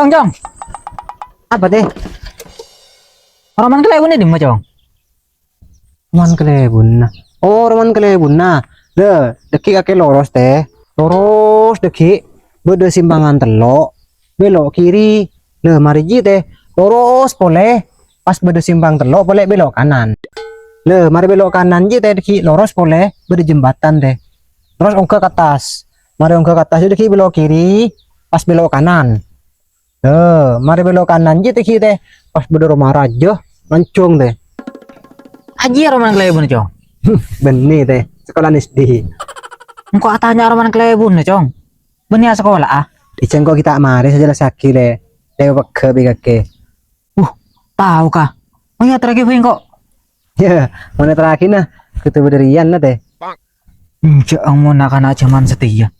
Cong. Apa teh? Roman kelewon di mana, Cong? Roman kelebun nah. Oh, Roman kelebun nah. Le, deki kaki lurus teh. Lurus deki. Bede simpangan telok. Belok kiri. Le, mari ji teh. Lurus boleh. Pas bede simpang telok boleh belok kanan. Le, mari belok kanan ji teh deki lurus boleh. Bede jembatan teh. Terus ongke ke atas. Mari ongke ke atas deki belok kiri. Pas belok kanan. Le, mari belok kanan ji deki teh. Pas bede rumah raja. Lancung teh. Aji Roman kelewon, Cong. Benih teh. Sekolah SD. Engkau tanya Roman kelewon, Cong. Benih sekolah ah. Dicengkok kita mari saja lah sakit le. Dewa ke bigake. Tahu kah? Oh ya terakhir kok. Ya, mana terakhir nah. Ketemu derian nah teh. Jangan mau nak anak zaman setia.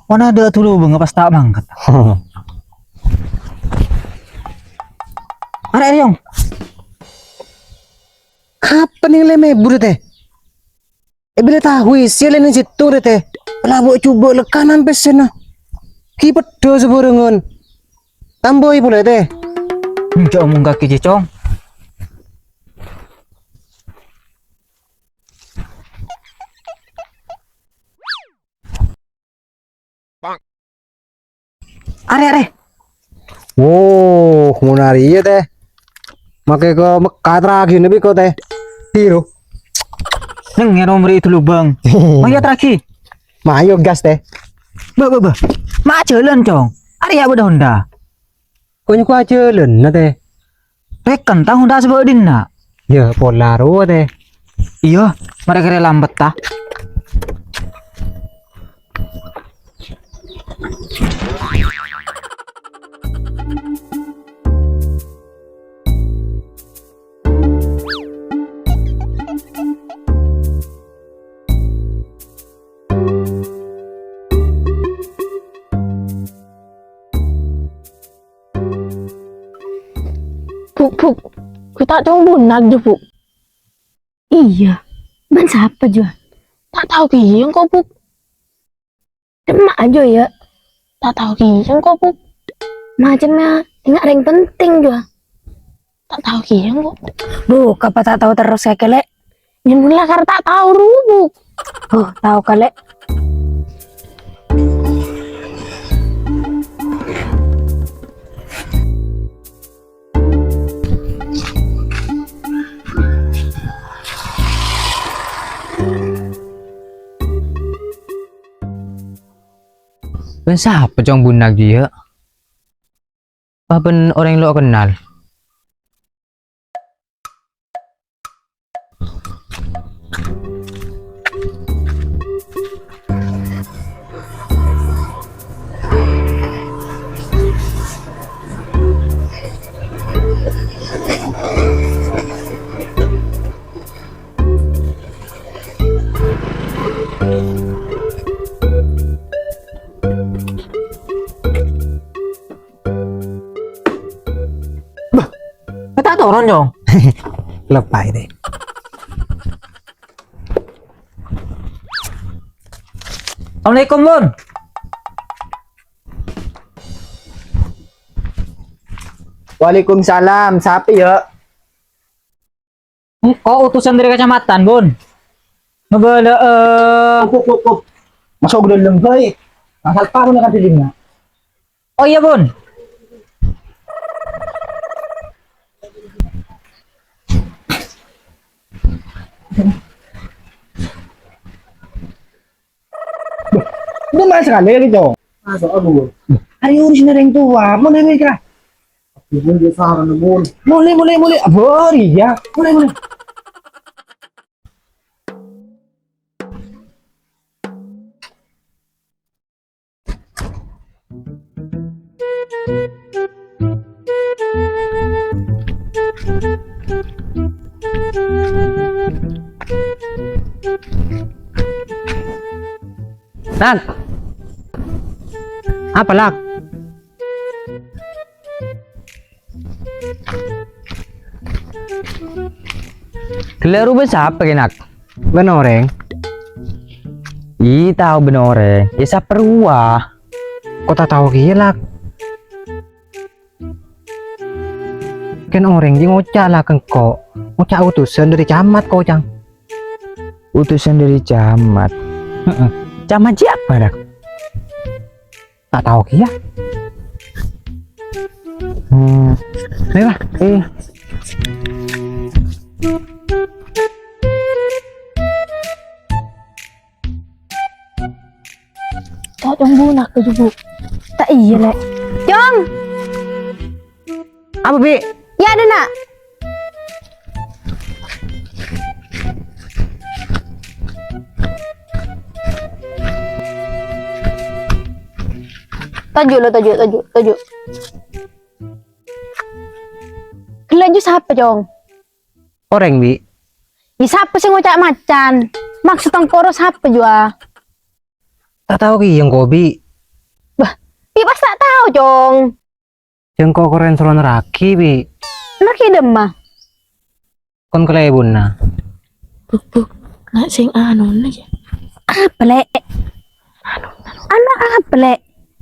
Mana ada dulu bang pas tak mangkat. Ada Yong. Apa nih leme buru teh? Bila tahu isi le nang situ teh. Labu coba le kanan pesen nah. Ki pedo seburengon. Tamboi boleh teh. Jangan mau kaki Cong. Are. Wow, mau nari ya teh. Makai ke Mekah terakhir nabi kau teh. Hero. Neng yang nomor itu lubang. Oh ya terakhir. Mayo gas teh. Ba. Ma jalan Cong. Are ya udah Honda. Kau nyuku aja len nah teh. Rek kentang Honda sebodin nak. Ya Polaro teh. Iya, mereka lambat ta. Puk, kita cong bunak jo Puk. Iya, ban siapa jo? Tak tahu kiyang kok Puk. Demak aja ya. Tak tahu kiyang kok Puk. Macamnya enggak yang penting jo. Tak tahu kiyang kok. Bu, apa tak tahu terus ya kelek? Yang mulai karena tak tahu Puk. Oh, tahu kelek. Ben siapa Cong bunak dia? Apa orang yang lo kenal? Tak turun Cong. Lepai deh. Assalamualaikum Bun. Waalaikumsalam, siapa ya? Oh utusan dari kecamatan Bun. Ngebala Masuk udah lembay. Asal paru nak pilihnya. Oh iya Bun. Bukan sekali gitu. Masuk aduh. Hari urus yang tua, mulai mereka. Ibu dia saran bun. Mulai. Apa ya? Mulai. Lak. Apa lak? Keleru besar apa kenak? Benoreng. Ih tahu benoreng. Ya saperua. Kau tak tahu kia lak. Kan orang di ngocak lah kengko. Ngocak utusan dari camat kau cang. Utusan dari camat. Heeh. Camat siapa dah? Tak tahu kia. Baiklah. Tak jong bunak ke bu. Tak iya lek. Jong, Apa bi? ya ada nak. Tajuk lo, tajuk. Kelaju siapa Jong? Orang bi. Ya siapa sih ngocak macan? Maksud tengkoro siapa jua? Tak tahu ki yang kau bi. Ya pas tak tahu Jong. Yang kau keren solon raki bi. Nak hidem mah. Kon kelebun na. Buk, nak sing anu aja. Apa lek? Anu apa lek?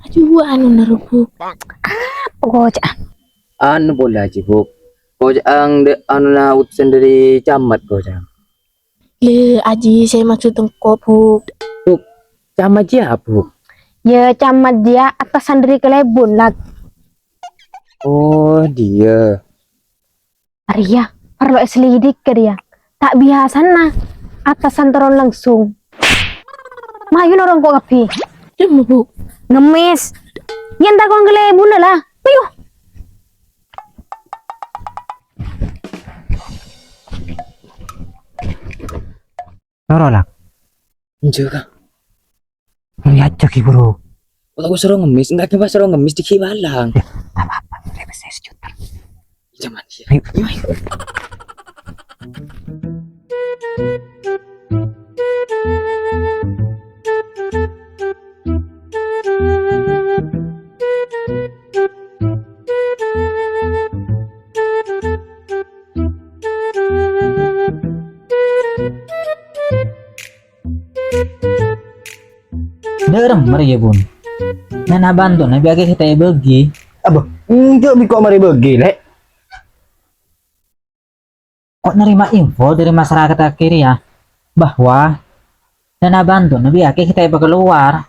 Aduh anu narubu. Apa ngocak? Anu boleh aja bu. Kau ang anu na utusan dari camat kau cang. Le aji saya maksud tengko bu. Camat siapa bu? Ya camat dia atasan dari kelebun lah. Oh dia. Arya, perlu selidik ke dia. Tak biasa nah. Atasan turun langsung. Mayun orang kok ngapi. Cuma bu. Ngemis. Yang tak kau kelebun lah. Ayo. Norolak. Juga. Lihat caki bro. Kalau aku suruh ngemis, enggak coba suruh ngemis di Kibalang. Apa? Lebih saya sejuta. Zaman dia. Ayo. Derem mari ya bun. Nana bantu nabi ake kita bagi. Apa? Enggak bi kok mari bagi lek. Kok nerima info dari masyarakat akhir ya bahwa dana bantu nabi ake kita keluar.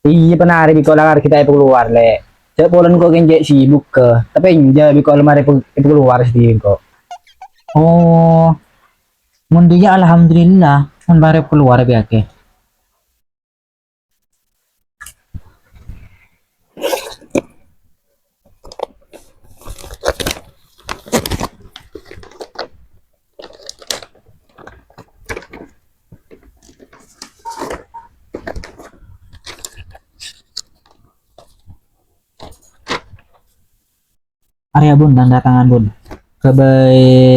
Iya penari bi kok langar kita keluar lek. Saya polen kok genjek sibuk ke. Tapi enggak bi kok lemari keluar sedih kok. Oh, mundinya alhamdulillah kan baru keluar bi ake. Arya bun tanda tangan bun ke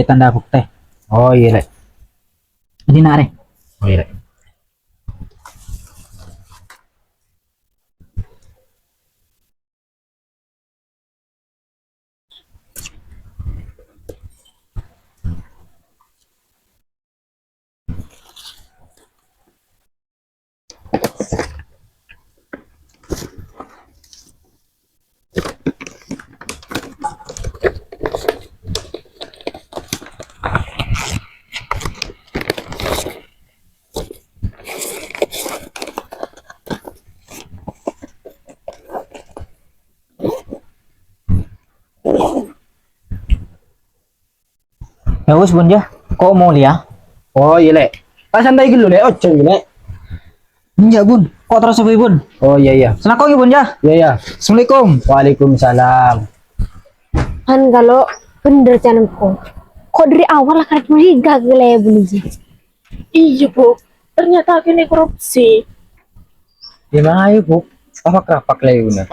tanda bukti. Oh iya lek. Jadi nak Arya. Oh iya lek. Ya wis bun ya. Kok mau lihat? Oh iya lek. Pas santai dulu lek. Ojo lek. Enggak bun. Kok terus sepi bun? Oh iya iya. Senang kok bun ya. Iya iya. Assalamualaikum. Waalaikumsalam. Kan kalau bener janganku. Kok dari awal lah kan curiga kelebun aja. Iya bu. Ternyata akhirnya korupsi. Gimana ayo bu? Apa kerapak lek una?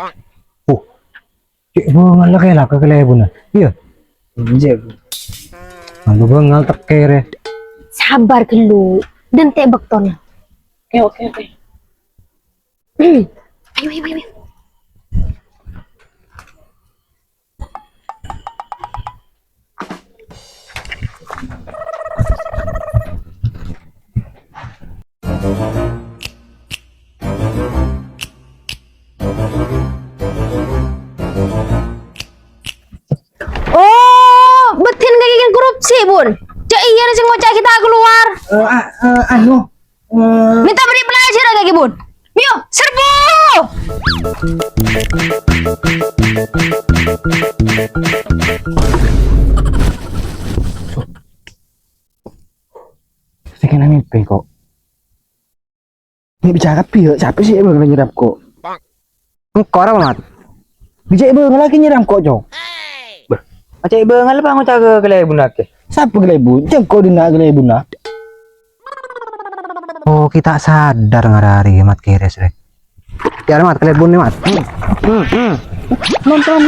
Cik bungal lah kayak lah ke kelebun na. Iya. Iya bu. Lalu bengal tekere. Sabar dulu. Dan teh baktona. Oke. Ayo. Si bun, cak iya nih sing ngocak kita keluar. Anu, Minta beri pelajaran lagi bun. Mio, serbu! saya kena mimpi kok. Ini bicara piye? Siapa sih yang bakal nyiram kok? Engkau apa mat? Bijak banget lagi nyiram kok, Jong. Macam ibu ngal apa ngocak ke kelai bunak ke? Siapa gelebun? Jangan kau dina gelebun nak. Oh kita sadar ngarari mat kires deh. Ya mat kelebun nih mat. Nonton.